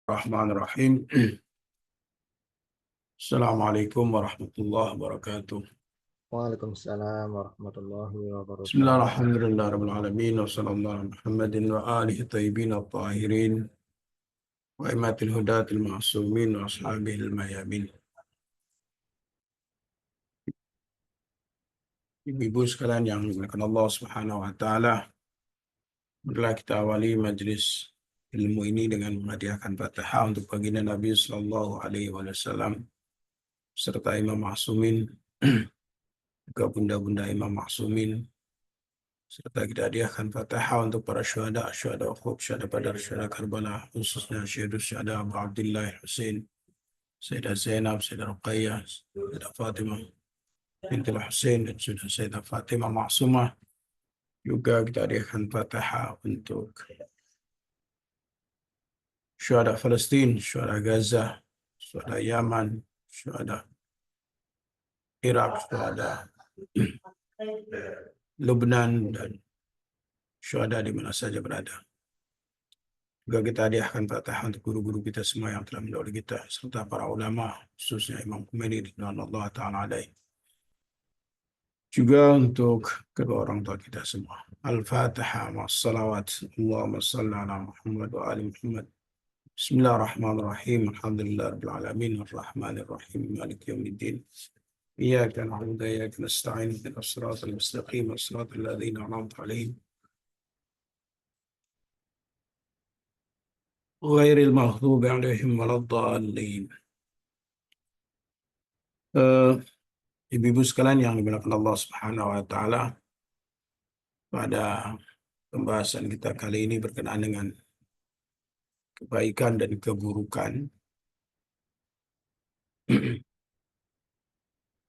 Bismillahirrahmanirrahim. Assalamualaikum warahmatullahi wabarakatuh. Waalaikumsalam warahmatullahi wabarakatuh. Bismillahirrahmanirrahim. Wa sallallahu ala Muhammadin wa alihi tayyibin at-tahirin wa imatil hudatil ma'sumin wa ashabihil mayamin. Ibu-ibu sekalian yang dimuliakan Allah Subhanahu wa taala, marilah kita awali majelis ilmu ini dengan menghadiahkan Fatihah untuk baginda Nabi sallallahu alaihi wasallam serta Imam Ma'sumin, juga bunda-bunda Imam Ma'sumin, serta kita hadiahkan Fatihah untuk para syuhada Uhud, syuhada Badar, syuhada Karbala, khususnya syuhada Abu Abdillah Husain, Sayyidah Zainab, Sayyidah Ruqayyah, Sayyidah Fatimah bintul Husain, dan Sayyidah Fatimah Ma'sumah. Juga kita hadiahkan Fatihah untuk syuhada Palestin, syuhada Gaza, syuhada Yaman, syuhada Irak, syuhada Lebanon, dan syuhada di mana saja berada. Juga kita hadiahkan Fatihah untuk guru-guru kita semua yang telah mendahului kita, serta para ulama, khususnya Imam Khomeini radhiyallahu ta'ala alaihi. Juga untuk kedua orang tua kita semua. Al-Fatihah ma'as-salawat. Allahumma salli ala Muhammad wa ali Muhammad. Bismillahirrahmanirrahim. Alhamdulillah rabbil alamin. Ar-Rahmanir-Rahim. Maliki yaumiddin. Iyyaka na'budu wa iyyaka nasta'in. Ihdinas siratal mustaqim. Siratal ladzina an'amta 'alaihim ghairil maghdubi 'alaihim waladdallin. Ibu-ibu sekalian yang dimuliakan Allah Subhanahu wa taala, pada pembahasan kita kali ini berkenaan dengan kebaikan dan keburukan.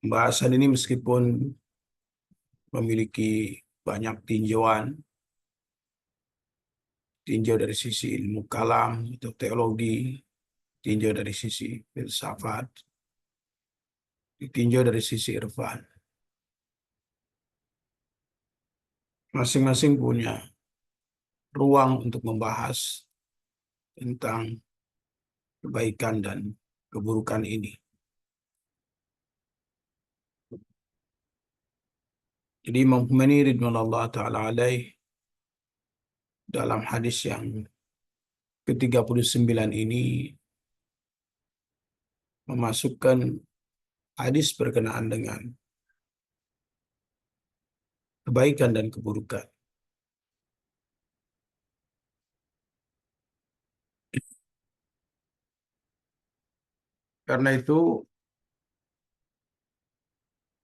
Pembahasan ini meskipun memiliki banyak tinjau dari sisi ilmu kalam atau teologi, tinjau dari sisi filsafat, ditinjau dari sisi irfan. Masing-masing punya ruang untuk membahas tentang kebaikan dan keburukan ini. Jadi Imam Khomeini radhiyallahu ta'ala alaih dalam hadis yang ke-39 ini memasukkan hadis berkenaan dengan kebaikan dan keburukan. Karena itu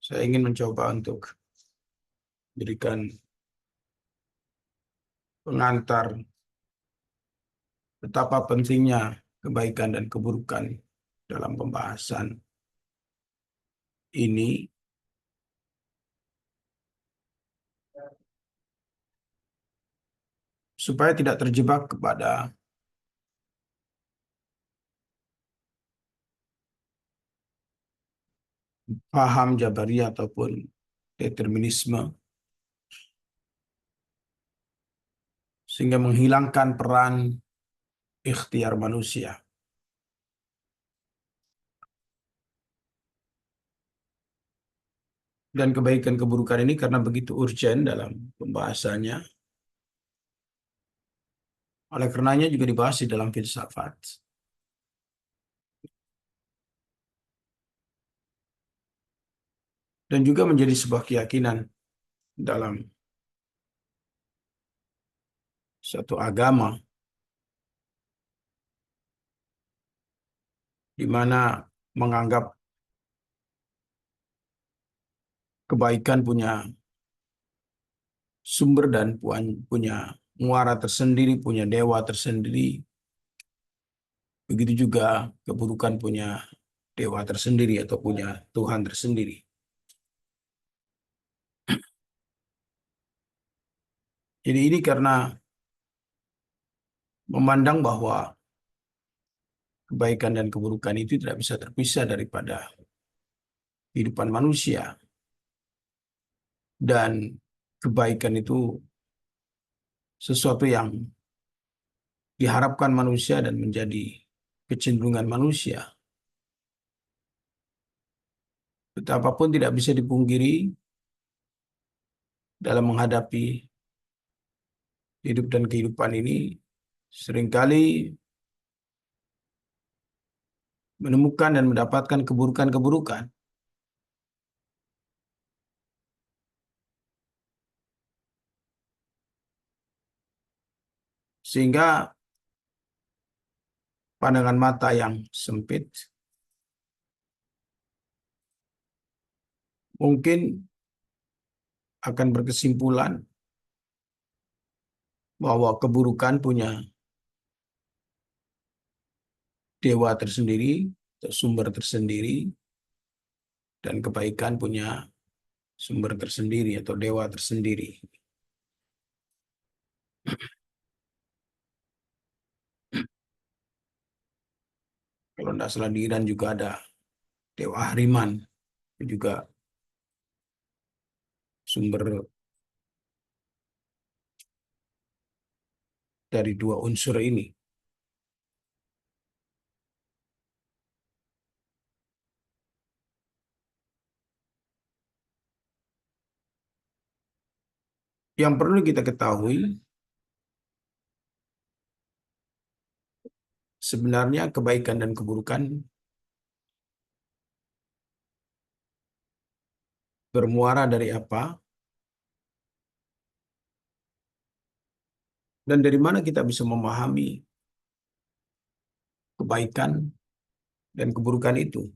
saya ingin mencoba untuk berikan pengantar betapa pentingnya kebaikan dan keburukan dalam pembahasan ini, supaya tidak terjebak kepada paham Jabariyah ataupun determinisme, sehingga menghilangkan peran ikhtiar manusia. Dan kebaikan keburukan ini karena begitu urgent dalam pembahasannya, oleh karenanya juga dibahas di dalam filsafat. Dan juga menjadi sebuah keyakinan dalam suatu agama, di mana menganggap kebaikan punya sumber dan punya muara tersendiri, punya dewa tersendiri. Begitu juga keburukan punya dewa tersendiri atau punya Tuhan tersendiri. Jadi ini karena memandang bahwa kebaikan dan keburukan itu tidak bisa terpisah daripada kehidupan manusia. Dan kebaikan itu sesuatu yang diharapkan manusia dan menjadi kecenderungan manusia. Betapapun tidak bisa dipungkiri dalam menghadapi hidup dan kehidupan ini, seringkali menemukan dan mendapatkan keburukan-keburukan. Sehingga pandangan mata yang sempit mungkin akan berkesimpulan bahwa keburukan punya dewa tersendiri, atau sumber tersendiri, dan kebaikan punya sumber tersendiri atau dewa tersendiri. Kalau tidak salah di Iran juga ada dewa Ahriman, juga sumber dari dua unsur ini. Yang perlu kita ketahui, sebenarnya kebaikan dan keburukan bermuara dari apa, dan dari mana kita bisa memahami kebaikan dan keburukan itu.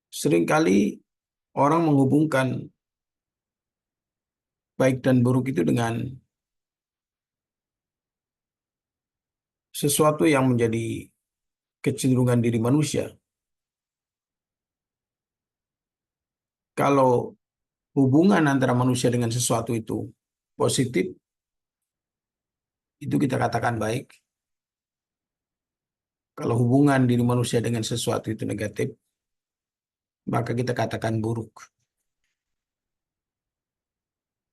Seringkali orang menghubungkan baik dan buruk itu dengan sesuatu yang menjadi kecenderungan diri manusia. Kalau hubungan antara manusia dengan sesuatu itu positif, itu kita katakan baik. Kalau hubungan diri manusia dengan sesuatu itu negatif, maka kita katakan buruk.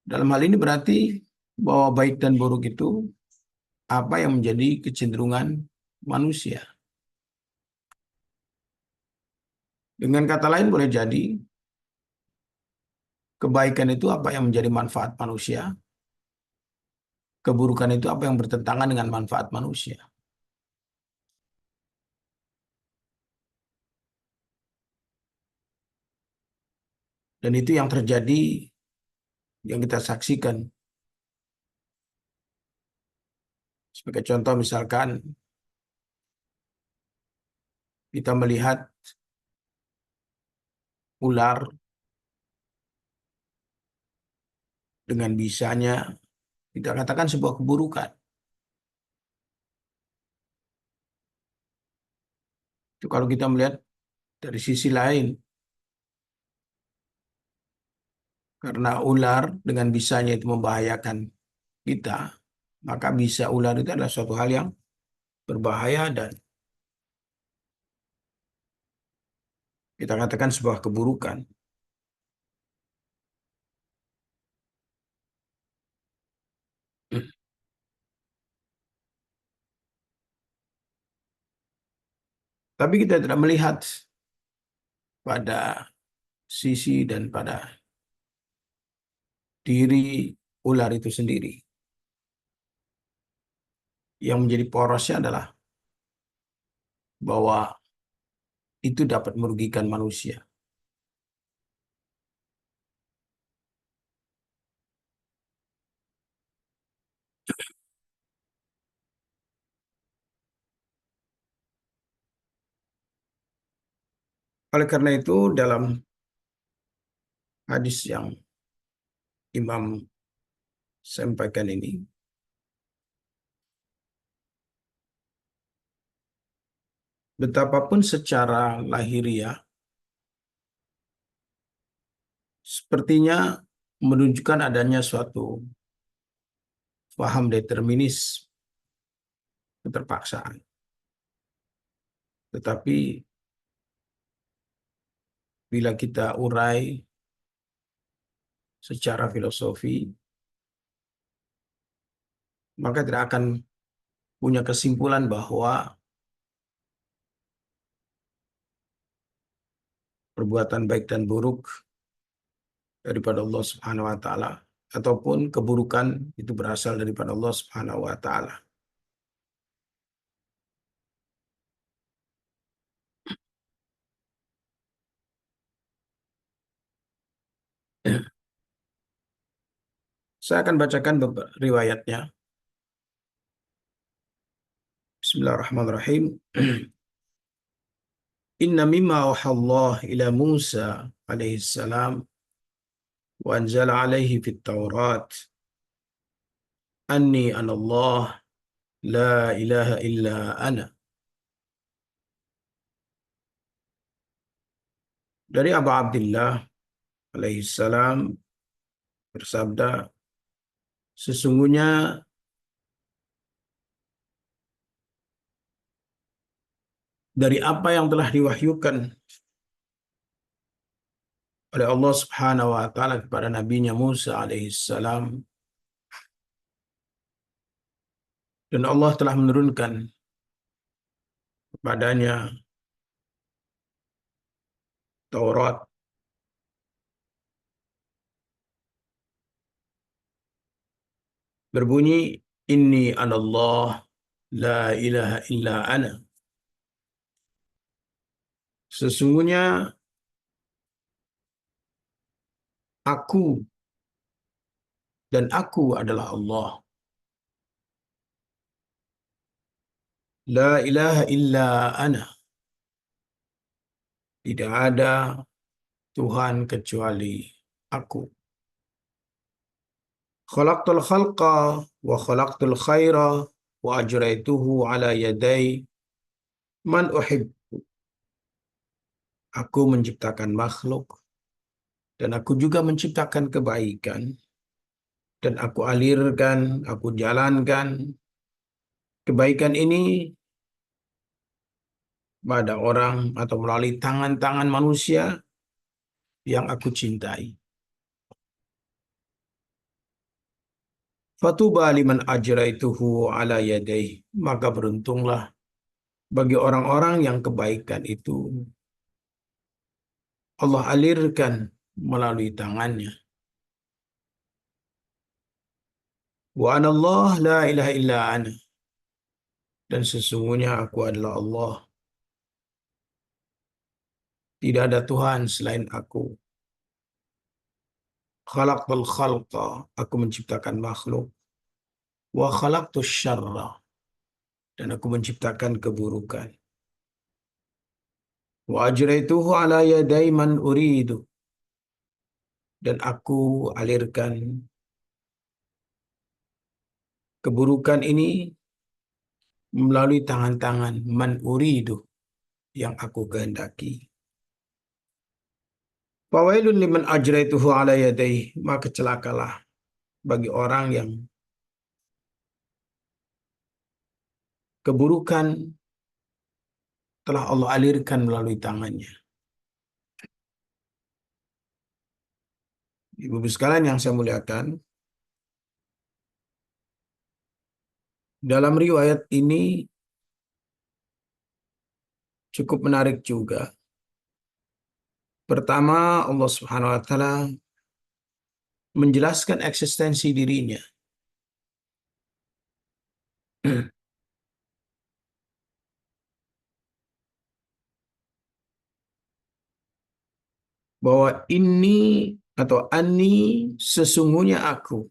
Dalam hal ini berarti bahwa baik dan buruk itu apa yang menjadi kecenderungan manusia. Dengan kata lain boleh jadi kebaikan itu apa yang menjadi manfaat manusia, keburukan itu apa yang bertentangan dengan manfaat manusia. Dan itu yang terjadi, yang kita saksikan. Sebagai contoh misalkan kita melihat ular dengan bisanya, kita katakan sebuah keburukan. Itu kalau kita melihat dari sisi lain, karena ular dengan bisanya itu membahayakan kita, maka bisa ular itu adalah suatu hal yang berbahaya dan kita katakan sebuah keburukan. Tapi kita tidak melihat pada sisi dan pada diri ular itu sendiri. Yang menjadi porosnya adalah bahwa itu dapat merugikan manusia. Oleh karena itu, dalam hadis yang Imam sampaikan ini, betapapun secara lahiriah sepertinya menunjukkan adanya suatu paham determinis, keterpaksaan. Tetapi bila kita urai secara filosofi, maka tidak akan punya kesimpulan bahwa perbuatan baik dan buruk daripada Allah Subhanahu wa taala ataupun keburukan itu berasal daripada Allah Subhanahu wa taala. Saya akan bacakan beberapa riwayatnya. Bismillahirrahmanirrahim. Inna mimma wahallah ila Musa alaihi salam wa anzala alaihi fit Taurat anni anallah la ilaha illa ana. Dari Abu Abdullah alaihi salam bersabda, sesungguhnya dari apa yang telah diwahyukan oleh Allah Subhanahu wa taala kepada nabinya Musa alaihi salam, dan Allah telah menurunkan kepadanya Taurat, berbunyi inni anallah la ilaha illa ana. Sesungguhnya aku dan aku adalah Allah. La ilaha illa ana. Tidak ada Tuhan kecuali aku. Khalaqtul khalqa wa khalaqtul khaira wa ajraituhu ala yaday man uhib. Aku menciptakan makhluk dan aku juga menciptakan kebaikan dan aku alirkan, aku jalankan kebaikan ini pada orang atau melalui tangan-tangan manusia yang aku cintai. Fatuba liman ajraituhu ala yadayhi. Maka beruntunglah bagi orang-orang yang kebaikan itu Allah alirkan melalui tangannya. Wa anallah la ilaha illa ana. Dan sesungguhnya aku adalah Allah. Tidak ada Tuhan selain aku. Khalaqtul khalqa. Aku menciptakan makhluk. Wa khalaqtus syarra. Dan aku menciptakan keburukan. Wa ajraituhu ala yaday man uridu. Dan aku alirkan keburukan ini melalui tangan-tangan man uridu yang aku kehendaki. Fawailun liman ajraituhu ala yadayhi. Maka celakalah bagi orang yang keburukan telah Allah alirkan melalui tangannya. Ibu-ibu sekalian yang saya muliakan, dalam riwayat ini cukup menarik juga. Pertama, Allah Subhanahu wa taala menjelaskan eksistensi dirinya. Bahwa ini atau ani sesungguhnya aku.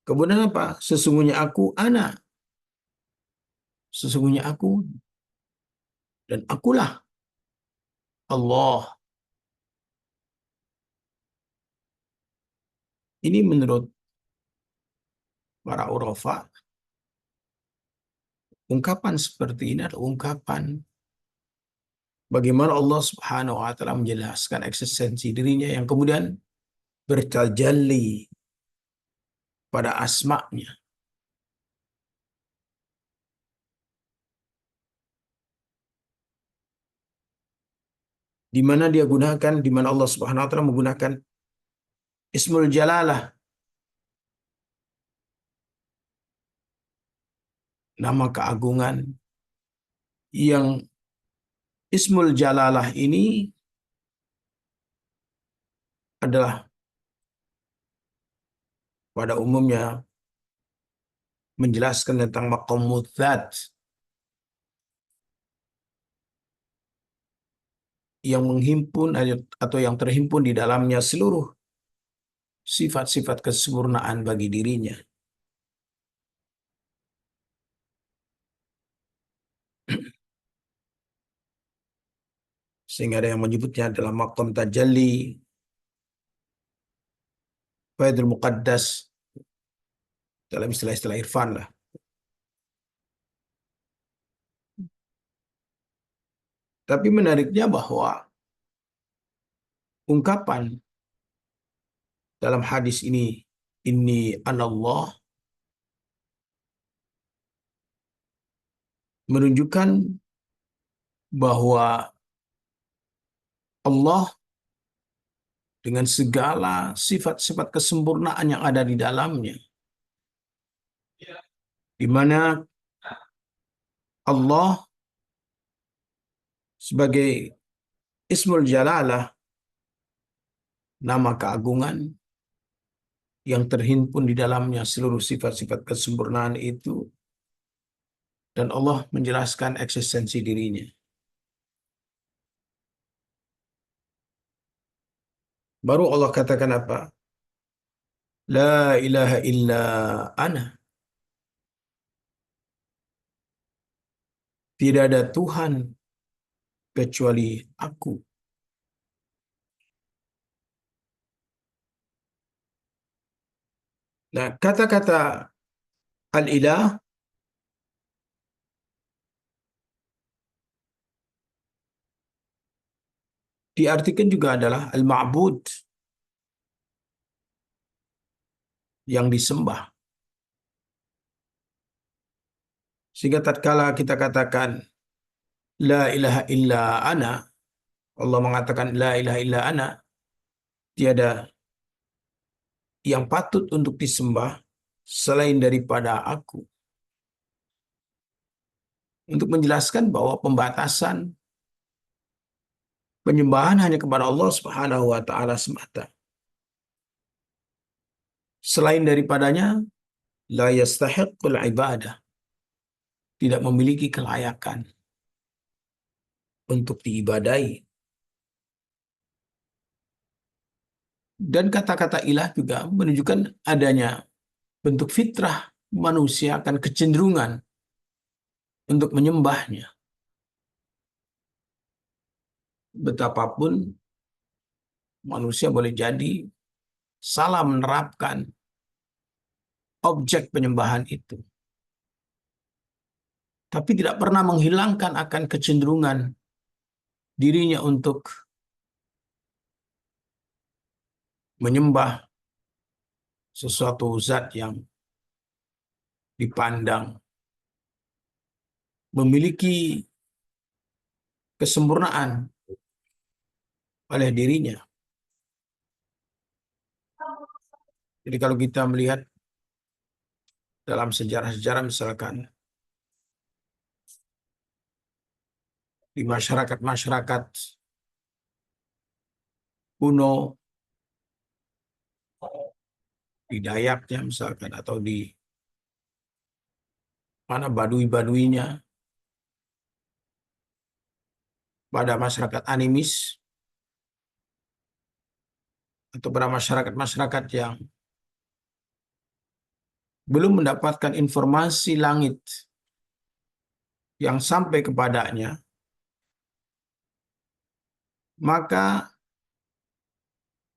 Kemudian apa? Sesungguhnya aku ana. Sesungguhnya aku dan akulah Allah. Ini menurut para urafa, ungkapan seperti ini adalah ungkapan bagaimana Allah Subhanahu wa taala menjelaskan eksistensi dirinya yang kemudian bertajalli pada asma'nya. Di mana dia gunakan, di mana Allah Subhanahu wa taala menggunakan Ismul Jalalah nama keagungan yang Ismul Jalalah ini adalah pada umumnya menjelaskan tentang maqamul dzat yang menghimpun atau yang terhimpun di dalamnya seluruh sifat-sifat kesempurnaan bagi dirinya. Sehingga ada yang menyebutnya dalam maqam tajalli, faidul muqaddas, dalam istilah-istilah irfan lah. Tapi menariknya bahwa ungkapan dalam hadis ini anallah, menunjukkan bahwa Allah dengan segala sifat-sifat kesempurnaan yang ada di dalamnya, di mana Allah sebagai Ismul Jalalah, nama keagungan yang terhimpun di dalamnya seluruh sifat-sifat kesempurnaan itu, dan Allah menjelaskan eksistensi dirinya. Baru Allah katakan apa? La ilaha illa ana. Tidak ada Tuhan kecuali aku. Nah, kata-kata al-ilah diartikan juga adalah al-ma'bud, yang disembah. Sehingga tatkala kita katakan la ilaha illa ana, Allah mengatakan la ilaha illa ana, tiada yang patut untuk disembah selain daripada aku. Untuk menjelaskan bahwa pembatasan penyembahan hanya kepada Allah Subhanahu wa taala semata. Selain daripadanya la yastahiqqul ibadah, tidak memiliki kelayakan untuk diibadahi. Dan kata-kata ilah juga menunjukkan adanya bentuk fitrah manusia akan kecenderungan untuk menyembahnya. Betapapun manusia boleh jadi salah menerapkan objek penyembahan itu, tapi tidak pernah menghilangkan akan kecenderungan dirinya untuk menyembah sesuatu zat yang dipandang memiliki kesempurnaan oleh dirinya. Jadi kalau kita melihat dalam sejarah-sejarah, misalkan di masyarakat-masyarakat kuno, di Dayaknya misalkan, atau di mana Baduy-Baduinya, pada masyarakat animis, atau pada masyarakat-masyarakat yang belum mendapatkan informasi langit yang sampai kepadanya, maka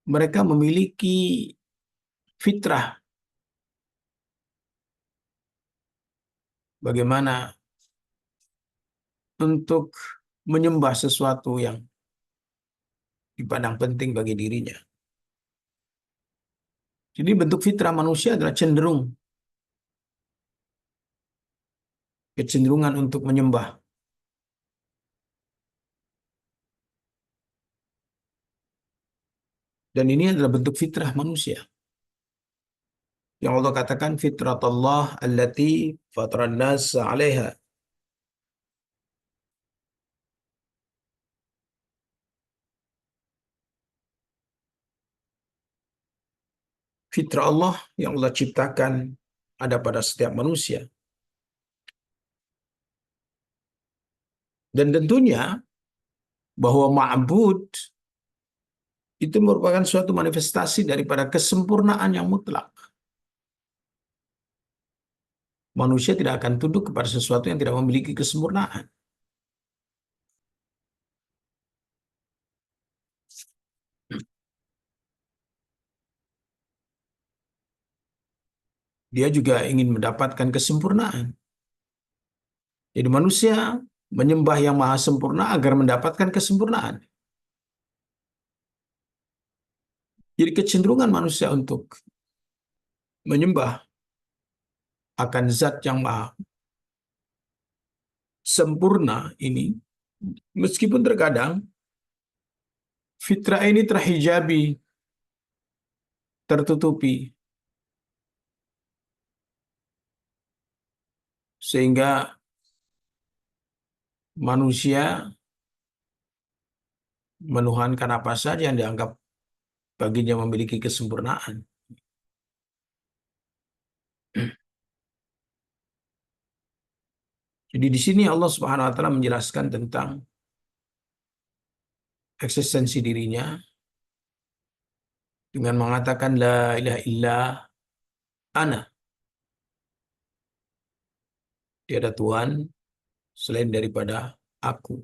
mereka memiliki fitrah bagaimana untuk menyembah sesuatu yang dipandang penting bagi dirinya. Jadi bentuk fitrah manusia adalah kecenderungan untuk menyembah. Dan ini adalah bentuk fitrah manusia. Yang Allah katakan fitratullah allati fataran nas 'alaiha. Fitrah Allah yang Allah ciptakan ada pada setiap manusia. Dan tentunya bahwa ma'bud itu merupakan suatu manifestasi daripada kesempurnaan yang mutlak. Manusia tidak akan tunduk kepada sesuatu yang tidak memiliki kesempurnaan. Dia juga ingin mendapatkan kesempurnaan. Jadi manusia menyembah yang maha sempurna agar mendapatkan kesempurnaan. Jadi kecenderungan manusia untuk menyembah akan zat yang maha sempurna ini, meskipun terkadang fitrah ini terhijabi, tertutupi, sehingga manusia menuhankan apa saja yang dianggap baginya memiliki kesempurnaan. Jadi di sini Allah Subhanahu wa taala menjelaskan tentang eksistensi dirinya dengan mengatakan la ilaha illa ana. Tiada Tuhan selain daripada aku.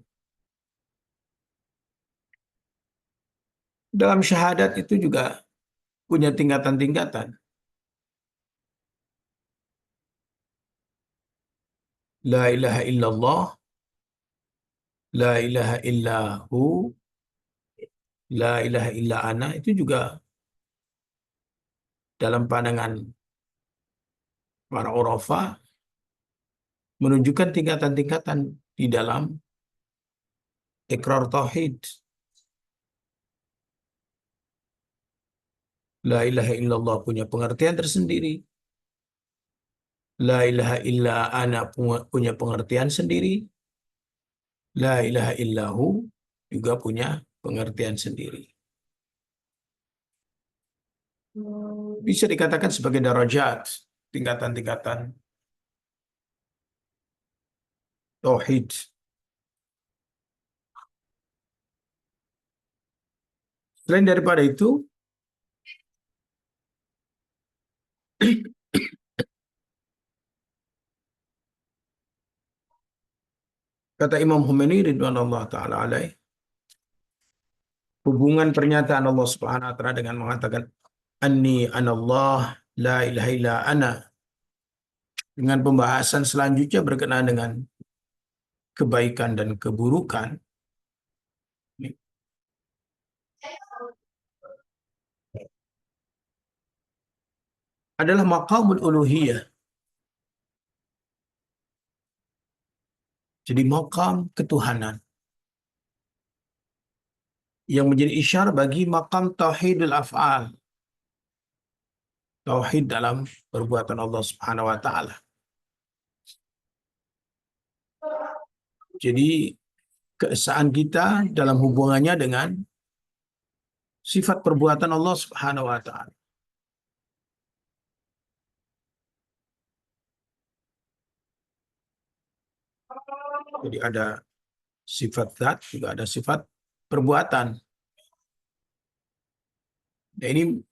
Dalam syahadat itu juga punya tingkatan-tingkatan. La ilaha illallah, la ilaha illahu, la ilaha illa ana, itu juga dalam pandangan para urafa menunjukkan tingkatan-tingkatan di dalam ikrar tauhid. La ilaha illallah punya pengertian tersendiri. La ilaha illa ana punya pengertian sendiri. La ilaha illahu juga punya pengertian sendiri. Bisa dikatakan sebagai darajat, tingkatan-tingkatan tauhid. Selain daripada itu, kata Imam Khomeini ridwanullah taala alaih, hubungan pernyataan Allah Subhanahu wa taala dengan mengatakan anni anallah la ilaha illa ana, dengan pembahasan selanjutnya berkenaan dengan kebaikan dan keburukan, adalah maqamul uluhiyah. Jadi maqam ketuhanan yang menjadi isyarat bagi maqam tauhidul af'al, tauhid dalam perbuatan Allah Subhanahu wa taala. Jadi keesaan kita dalam hubungannya dengan sifat perbuatan Allah Subhanahu wa taala. Jadi ada sifat zat, juga ada sifat perbuatan. Nah, ini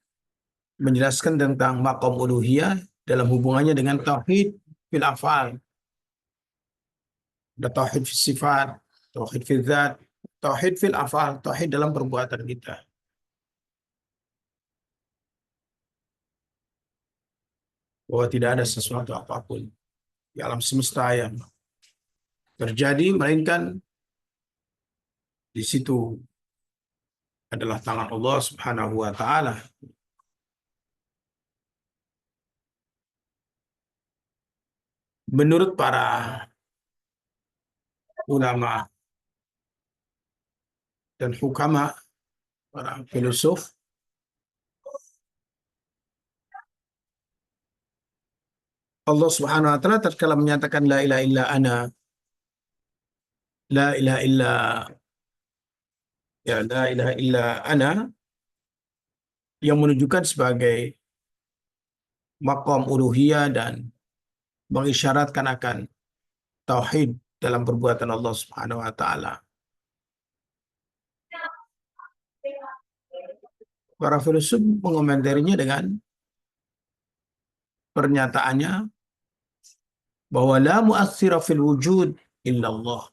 menjelaskan tentang maqam uluhiyah dalam hubungannya dengan tauhid fil afal. Ada tauhid fil sifat, tauhid fil zat, tauhid fil afal, tauhid dalam perbuatan kita. Bahwa tidak ada sesuatu apapun di alam semesta yang terjadi, melainkan di situ adalah tangan Allah Subhanahu wa taala. Menurut para ulama dan hukama, para filosof, Allah Subhanahu wa taala tatkala menyatakan la ilaha illa ana, la ilaha illa la ilaha illa ana, yang menunjukkan sebagai maqam uluhiyah dan mengisyaratkan akan tauhid dalam perbuatan Allah Subhanahu wa taala. Para filsuf mengomentarinya dengan pernyataannya bahwa la mu'athira fil wujud illallah.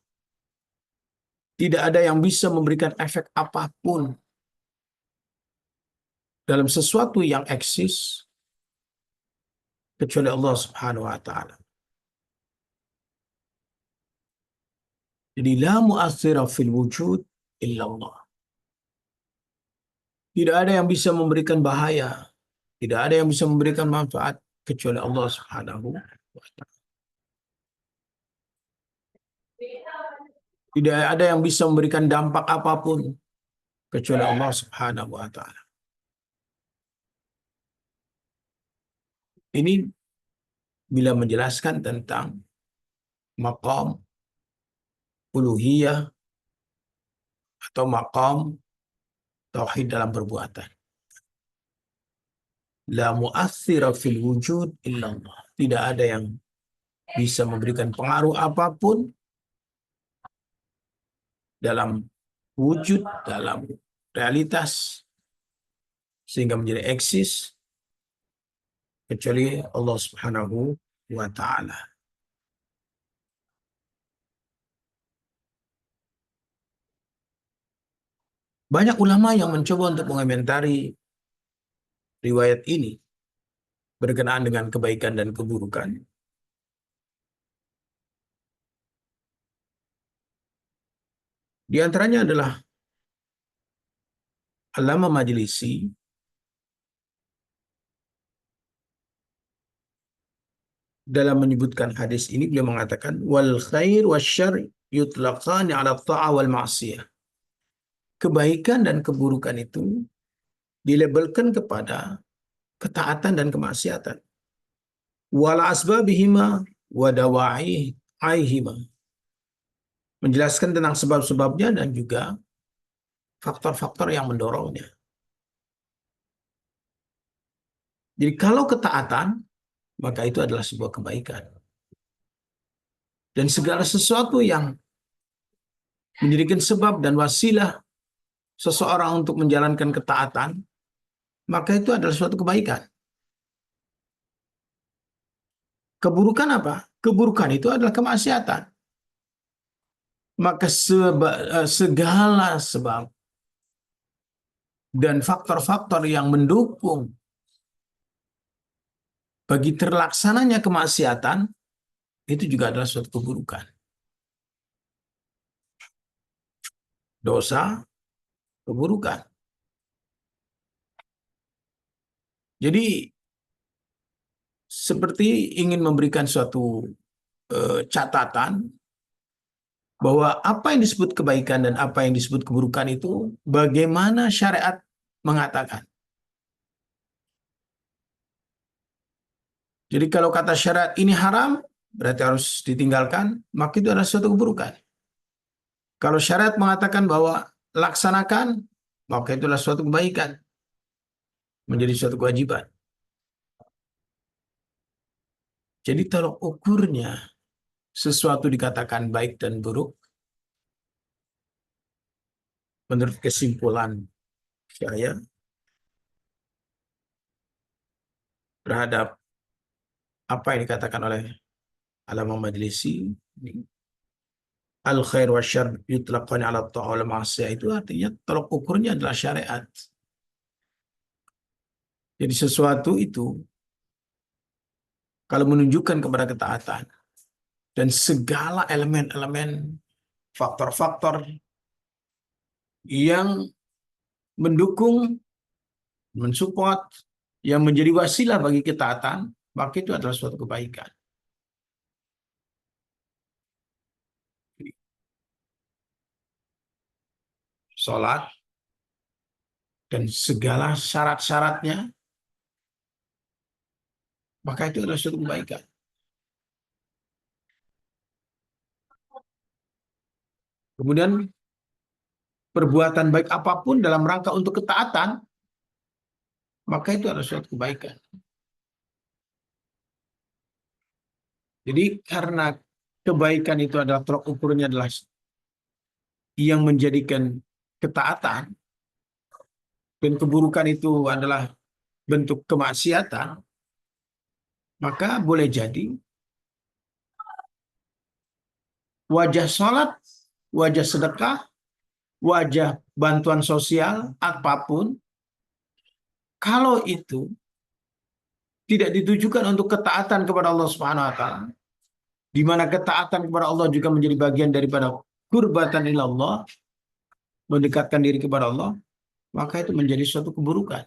Tidak ada yang bisa memberikan efek apapun dalam sesuatu yang eksis kecuali Allah Subhanahu wa taala. Jadi la mu'athira fil wujud illallah. Tidak ada yang bisa memberikan bahaya, tidak ada yang bisa memberikan manfaat kecuali Allah Subhanahu wa taala. Tidak ada yang bisa memberikan dampak apapun kecuali Allah Subhanahu wa taala. Ini bila menjelaskan tentang maqam uluhiyah atau maqam tauhid dalam perbuatan. La mu'athira fil wujud illallah. Tidak ada yang bisa memberikan pengaruh apapun dalam wujud, dalam realitas, sehingga menjadi eksis, kecuali Allah Subhanahu wa ta'ala. Banyak ulama yang mencoba untuk mengomentari riwayat ini berkenaan dengan kebaikan dan keburukan. Di antaranya adalah Allama Majlisi dalam menyebutkan hadis ini. Beliau mengatakan wal khair wasyarr yutlaqan 'ala ta'ah wal ma'siyah. Kebaikan dan keburukan itu dilabelkan kepada ketaatan dan kemaksiatan. Wal asbabihima wa dawa'i'ihima. Menjelaskan tentang sebab-sebabnya dan juga faktor-faktor yang mendorongnya. Jadi kalau ketaatan, maka itu adalah sebuah kebaikan. Dan segala sesuatu yang menjadikan sebab dan wasilah seseorang untuk menjalankan ketaatan, maka itu adalah suatu kebaikan. Keburukan apa? Keburukan itu adalah kemaksiatan. Maka segala sebab dan faktor-faktor yang mendukung bagi terlaksananya kemaksiatan itu juga adalah suatu keburukan. Dosa, keburukan. Jadi seperti ingin memberikan suatu catatan bahwa apa yang disebut kebaikan dan apa yang disebut keburukan itu bagaimana syariat mengatakan. Jadi kalau kata syariat ini haram, berarti harus ditinggalkan, maka itu adalah suatu keburukan. Kalau syariat mengatakan bahwa laksanakan, maka itu adalah suatu kebaikan, menjadi suatu kewajiban. Jadi tolok ukurnya sesuatu dikatakan baik dan buruk menurut kesimpulan saya terhadap apa yang dikatakan oleh Allama Majlisi, al khair wa syarr yutlaqan 'ala ta'ah wal ma'siyah, itu artinya tolok ukurnya adalah syariat. Jadi sesuatu itu kalau menunjukkan kepada ketaatan dan segala elemen-elemen faktor-faktor yang mendukung, mensupport, yang menjadi wasilah bagi ketaatan, maka itu adalah suatu kebaikan. Sholat dan segala syarat-syaratnya, maka itu adalah suatu kebaikan. Kemudian perbuatan baik apapun dalam rangka untuk ketaatan, maka itu adalah suatu kebaikan. Jadi karena kebaikan itu adalah tolak ukurnya adalah yang menjadikan ketaatan, dan keburukan itu adalah bentuk kemaksiatan, maka boleh jadi wajah sholat, wajah sedekah, wajah bantuan sosial, apapun, kalau itu tidak ditujukan untuk ketaatan kepada Allah Subhanahu wa taala, di mana ketaatan kepada Allah juga menjadi bagian daripada qurbatan ilallah, mendekatkan diri kepada Allah, maka itu menjadi suatu keburukan.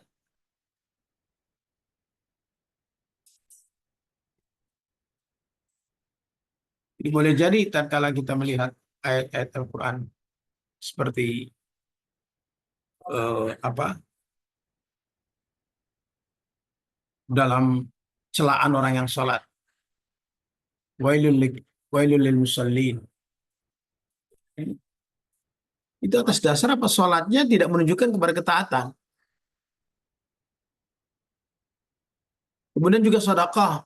Jadi boleh jadi tatkala kita melihat ayat-ayat Al-Quran seperti apa dalam celaan orang yang sholat, wailul lil musallin, itu atas dasar apa sholatnya tidak menunjukkan kepada ketaatan. Kemudian juga sedekah,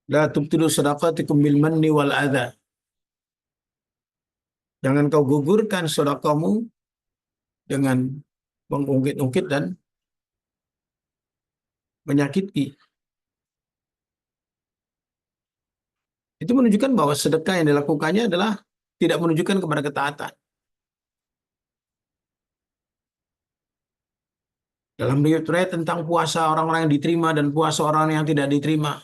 la tubtilu sadaqatikum bil manni wal adha, jangan kau gugurkan sedekahmu dengan mengungkit-ungkit dan menyakiti. Itu menunjukkan bahwa sedekah yang dilakukannya adalah tidak menunjukkan kepada ketaatan. Dalam riwayat tentang puasa orang-orang yang diterima dan puasa orang yang tidak diterima,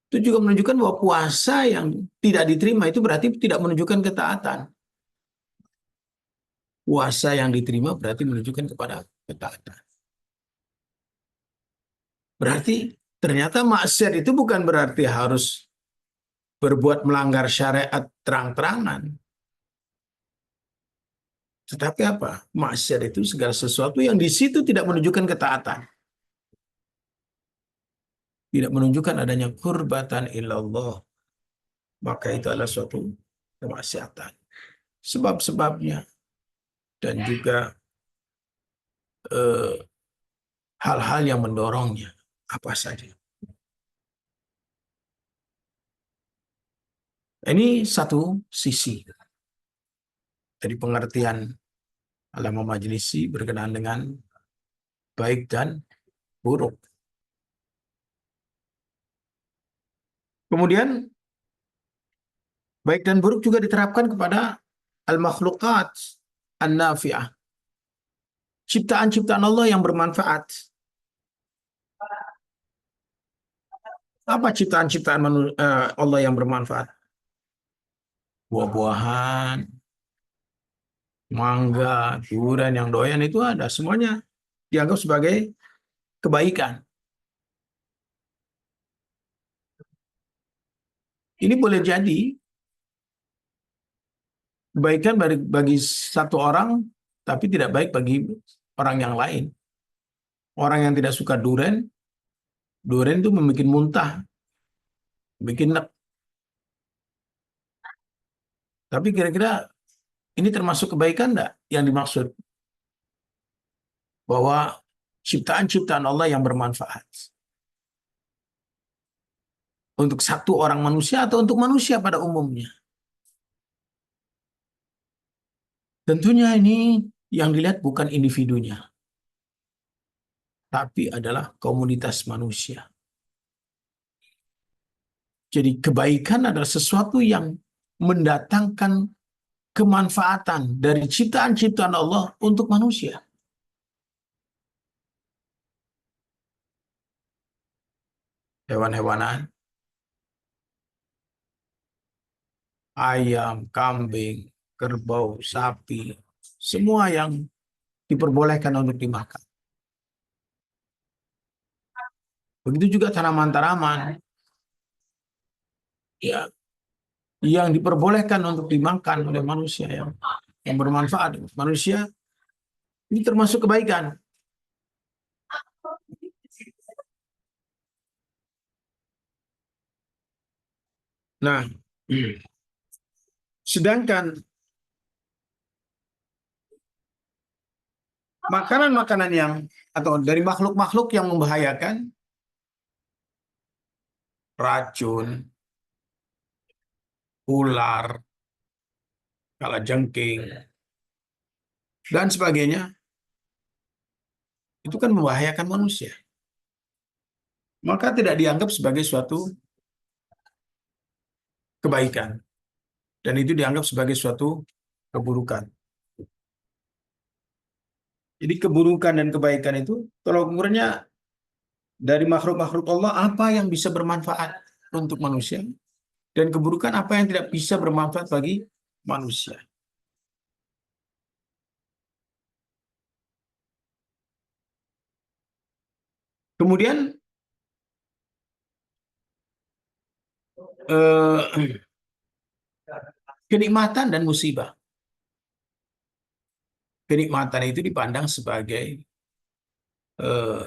itu juga menunjukkan bahwa puasa yang tidak diterima itu berarti tidak menunjukkan ketaatan. Puasa yang diterima berarti menunjukkan kepada ketaatan. Berarti ternyata maksiat itu bukan berarti harus berbuat melanggar syariat terang-terangan. Tetapi apa? Maksiat itu segala sesuatu yang di situ tidak menunjukkan ketaatan. Tidak menunjukkan adanya qurbatan ilallah. Maka itu adalah suatu kemaksiatan. Sebab-sebabnya dan juga hal-hal yang mendorongnya apa saja. Ini satu sisi dari pengertian Alama Majlisi berkenaan dengan baik dan buruk. Kemudian baik dan buruk juga diterapkan kepada al-makhluqat an-nafi'ah, ciptaan-ciptaan Allah yang bermanfaat. Apa ciptaan-ciptaan Allah yang bermanfaat? Buah-buahan, mangga, durian, yang doyan itu ada. Semuanya dianggap sebagai kebaikan. Ini boleh jadi kebaikan bagi satu orang, tapi tidak baik bagi orang yang lain. Orang yang tidak suka durian, durian itu membuat muntah, bikin enak. Tapi kira-kira ini termasuk kebaikan enggak yang dimaksud? Bahwa ciptaan-ciptaan Allah yang bermanfaat. Untuk satu orang manusia atau untuk manusia pada umumnya. Tentunya ini yang dilihat bukan individunya, tapi adalah komunitas manusia. Jadi kebaikan adalah sesuatu yang mendatangkan kemanfaatan dari ciptaan-ciptaan Allah untuk manusia. Hewan-hewanan, ayam, kambing, kerbau, sapi, semua yang diperbolehkan untuk dimakan. Begitu juga tanaman-tanaman, ya, yang diperbolehkan untuk dimakan oleh manusia, yang bermanfaat untuk manusia, ini termasuk kebaikan. Nah, sedangkan makanan-makanan yang atau dari makhluk-makhluk yang membahayakan, racun, ular, kalajengking, dan sebagainya, itu kan membahayakan manusia. Maka tidak dianggap sebagai suatu kebaikan. Dan itu dianggap sebagai suatu keburukan. Jadi keburukan dan kebaikan itu tolak ukurnya dari makhluk-makhluk Allah apa yang bisa bermanfaat untuk manusia dan keburukan apa yang tidak bisa bermanfaat bagi manusia. Kemudian eh, kenikmatan dan musibah. Kenikmatan itu dipandang sebagai eh,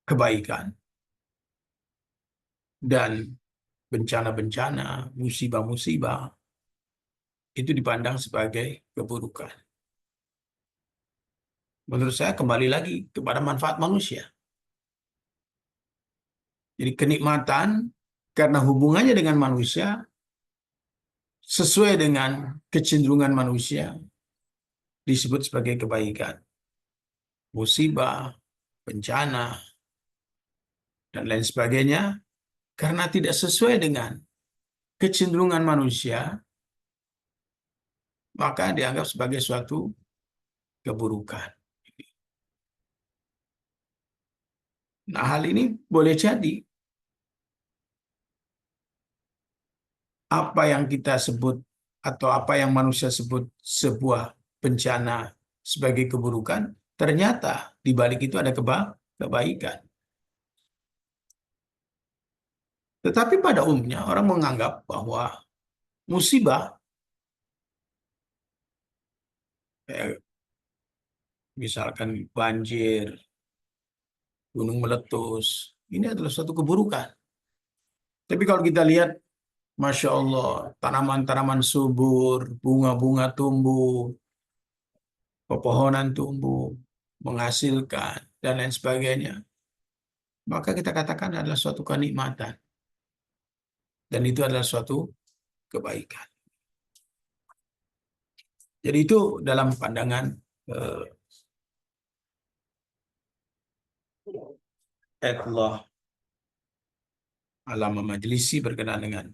kebaikan dan bencana-bencana, musibah-musibah itu dipandang sebagai keburukan. Menurut saya kembali lagi kepada manfaat manusia. Jadi kenikmatan karena hubungannya dengan manusia sesuai dengan kecenderungan manusia disebut sebagai kebaikan. Musibah, bencana, dan lain sebagainya karena tidak sesuai dengan kecenderungan manusia maka dianggap sebagai suatu keburukan. Nah, hal ini boleh jadi apa yang kita sebut atau apa yang manusia sebut sebuah bencana sebagai keburukan, ternyata di balik itu ada kebaikan. Tetapi pada umumnya orang menganggap bahwa musibah, misalkan banjir, gunung meletus, ini adalah suatu keburukan. Tapi kalau kita lihat, Masya Allah, tanaman-tanaman subur, bunga-bunga tumbuh, pepohonan tumbuh, menghasilkan, dan lain sebagainya, maka kita katakan adalah suatu kenikmatan. Dan itu adalah suatu kebaikan. Jadi itu dalam pandangan Allah alam majlisi berkenaan dengan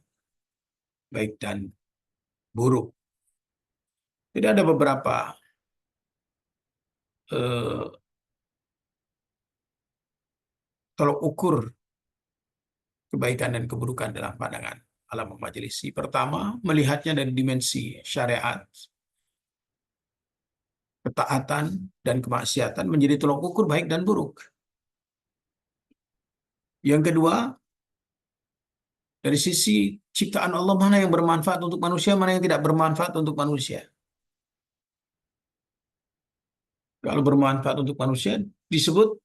baik dan buruk. Jadi ada beberapa eh, tolok ukur kebaikan dan keburukan dalam pandangan alam majlisi. Pertama, melihatnya dari dimensi syariat, ketaatan, dan kemaksiatan menjadi tolok ukur baik dan buruk. Yang kedua, dari sisi ciptaan Allah, mana yang bermanfaat untuk manusia, mana yang tidak bermanfaat untuk manusia. Kalau bermanfaat untuk manusia disebut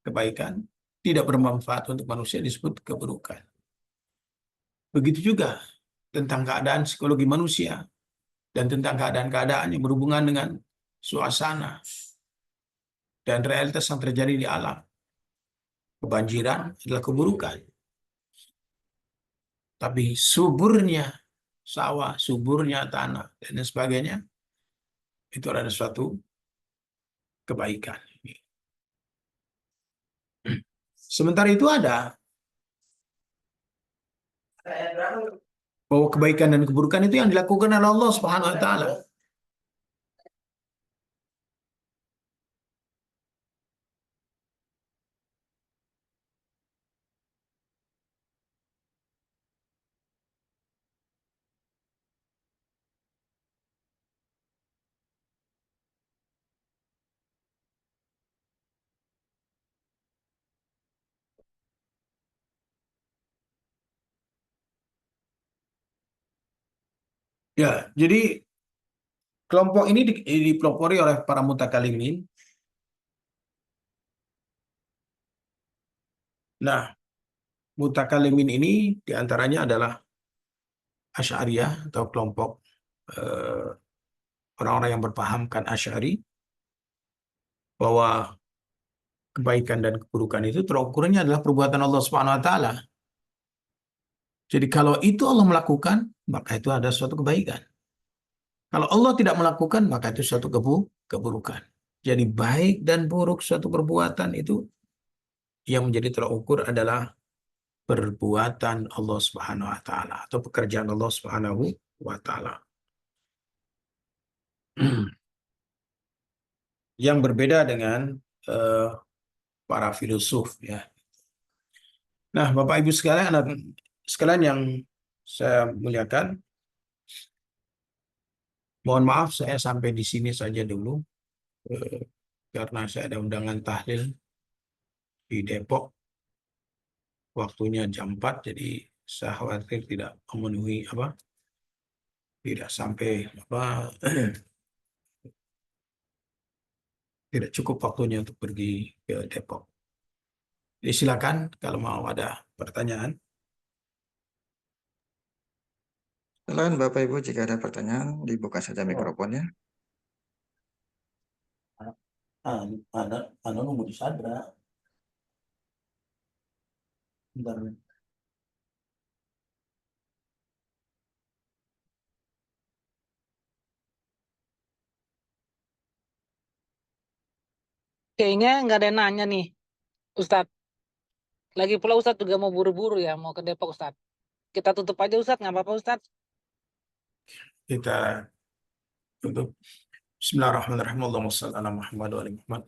kebaikan, tidak bermanfaat untuk manusia disebut keburukan. Begitu juga tentang keadaan psikologi manusia dan tentang keadaan-keadaan yang berhubungan dengan suasana dan realitas yang terjadi di alam. Kebanjiran adalah keburukan. Tapi suburnya sawah, suburnya tanah, dan sebagainya, itu adalah suatu kebaikan. Sementara itu ada bahwa kebaikan dan keburukan itu yang dilakukan oleh Allah Subhanahu wa taala. Ya, jadi kelompok ini dipelopori oleh para mutakalimin. Nah, mutakalimin ini diantaranya adalah Asy'ariyah atau kelompok orang-orang yang berpahamkan Asy'ari bahwa kebaikan dan keburukan itu terukurnya adalah perbuatan Allah Subhanahu wa taala. Jadi kalau itu Allah melakukan, maka itu ada suatu kebaikan. Kalau Allah tidak melakukan, maka itu suatu keburukan. Jadi baik dan buruk suatu perbuatan itu yang menjadi terukur adalah perbuatan Allah Subhanahu wa taala atau pekerjaan Allah Subhanahu wa taala. Yang berbeda dengan para filosof ya. Nah, Bapak Ibu sekalian yang saya muliakan, mohon maaf saya sampai di sini saja dulu karena saya ada undangan tahlil di Depok. Waktunya jam 4, jadi saya khawatir tidak memenuhi tidak sampai tidak cukup waktunya untuk pergi ke Depok. Jadi silakan kalau mau ada pertanyaan. Silakan Bapak Ibu jika ada pertanyaan dibuka saja mikrofonnya. Ada nunggu di Sadra. Bentar. Kayaknya nggak ada yang nanya nih, Ustadz. Lagi pula Ustadz juga mau buru-buru ya, mau ke Depok Ustadz. Kita tutup aja Ustadz, nggak apa-apa Ustadz. Kita tutup. Bismillahirrahmanirrahim. Allahumma shalli ala Muhammad wa ali Muhammad.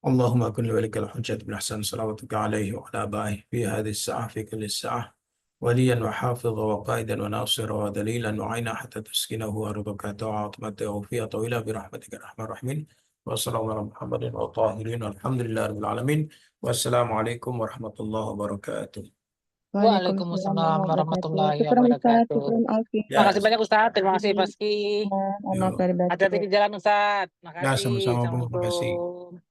Allahumma kun li walikal hujjat bil ahsan salawatuka alaihi wa ala abaihi fi hadhihi as-sa'ah fi kulli sa'ah waliyan wa hafidha wa qaidan wa nasira wa dalilan wa aina hatta taskinahu wa ardaka ta'at matahu fi tawila bi rahmatika arhamar rahimin. Wassalamu ala Muhammadin wa tahirin walhamdulillahi rabbil alamin. Wassalamualaikum warahmatullahi wabarakatuh. Waalaikumsalam warahmatullahi Syukran Ustaz, wabarakatuh. syukran Alfi. Ya, Makasih banyak Ustadz, terima kasih Paski. Maaf dari batin. Hati-hati di jalan Ustadz. ya Makasih. sama-sama Bu, terima kasih. Assalamualaikum.